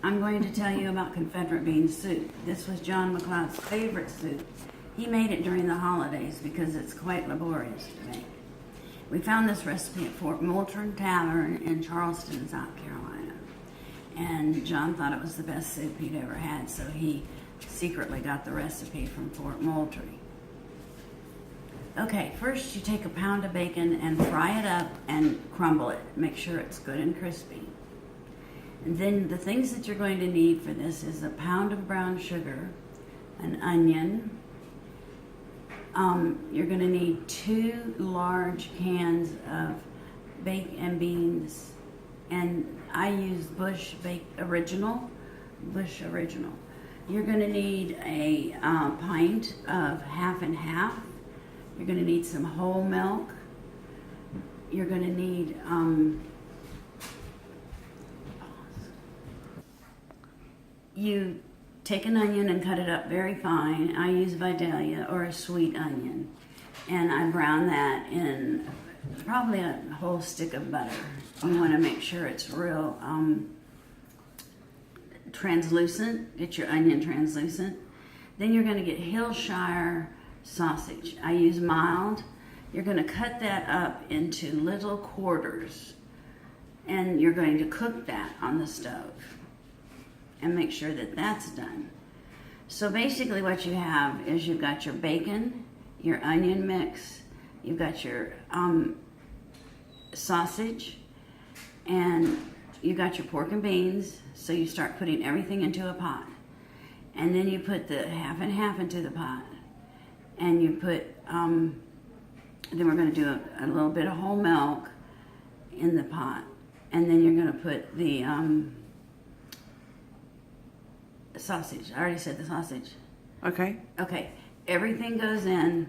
I'm going to tell you about Confederate bean soup. This was John McLeod's favorite soup. He made it during the holidays because it's quite laborious to make. We found this recipe at Fort Moultrie Tavern in Charleston, South Carolina. And John thought it was the best soup he'd ever had, so he secretly got the recipe from Fort Moultrie. Okay, first you take a pound of bacon and fry it up and crumble it. Make sure it's good and crispy. And then the things that you're going to need for this is a pound of brown sugar, an onion. You're going to need 2 large cans of baked beans, and I use Bush Original. You're going to need a pint of half and half. You're going to need some whole milk. You're going to need you take an onion and cut it up very fine. I use Vidalia or a sweet onion, and I brown that in probably a whole stick of butter. You want to make sure it's real translucent. Get your onion translucent. Then you're going to get Hillshire sausage. I use mild. You're going to cut that up into little quarters, and you're going to cook that on the stove and make sure that that's done. So basically what you have is you've got your bacon, your onion mix, you've got your sausage, and you've got your pork and beans. So you start putting everything into a pot. And then you put the half and half into the pot. And you put, then we're going to do a little bit of whole milk in the pot. And then you're going to put the sausage. I already said the sausage. Okay. Okay. Everything goes in.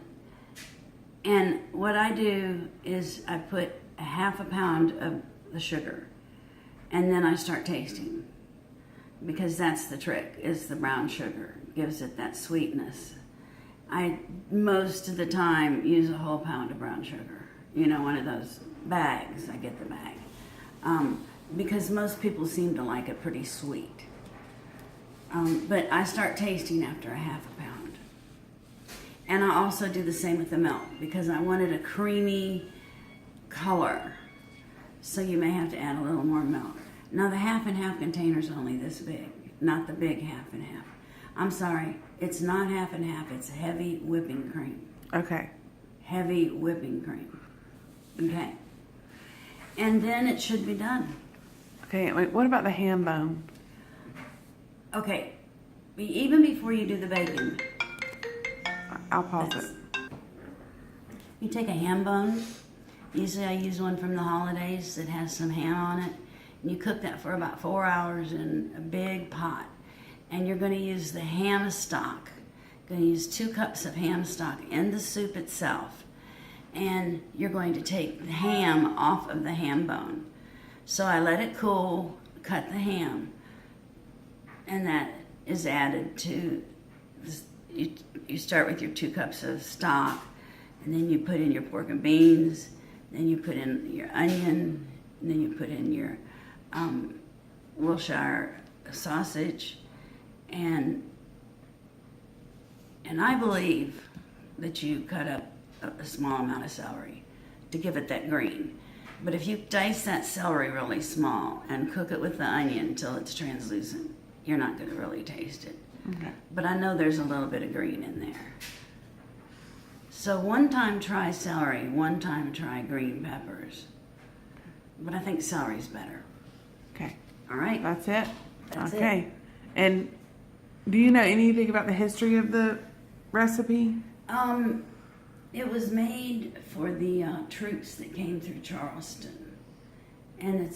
And what I do is I put a half a pound of the sugar. And then I start tasting. Because that's the trick, is the brown sugar. Gives it that sweetness. I, most of the time, use a whole pound of brown sugar. You know, one of those bags. I get the bag. Because most people seem to like it pretty sweet. But I start tasting after a half a pound. And I also do the same with the milk because I wanted a creamy color. So you may have to add a little more milk. Now the half and half container is only this big, not the big half and half. I'm sorry, it's not half and half, it's heavy whipping cream. Okay. Heavy whipping cream. Okay. And then it should be done. Okay, wait, what about the ham bone? Okay, even before you do the bacon, I'll pause it. you take a ham bone. Usually I use one from the holidays that has some ham on it. And you cook that for about 4 hours in a big pot. And you're going to use the ham stock. You're going to use 2 cups of ham stock in the soup itself. And you're going to take the ham off of the ham bone. So I let it cool, cut the ham. And that is added to, you start with your 2 cups of stock, and then you put in your pork and beans, then you put in your onion, and then you put in your Wilshire sausage, and I believe that you cut up a small amount of celery to give it that green. But if you dice that celery really small and cook it with the onion until it's translucent, you're not going to really taste it. Okay. But I know there's a little bit of green in there. So one time try celery, one time try green peppers. But I think celery's better. Okay. All right? That's it? That's okay. it. And do you know anything about the history of the recipe? It was made for the troops that came through Charleston. And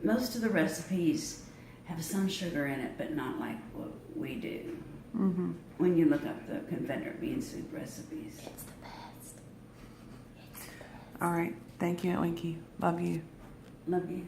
most of the recipes have some sugar in it, but not like what we do. Mm-hmm. When you look up the Confederate bean soup recipes. It's the best. All right. Thank you, Aunt Winky. Love you. Love you.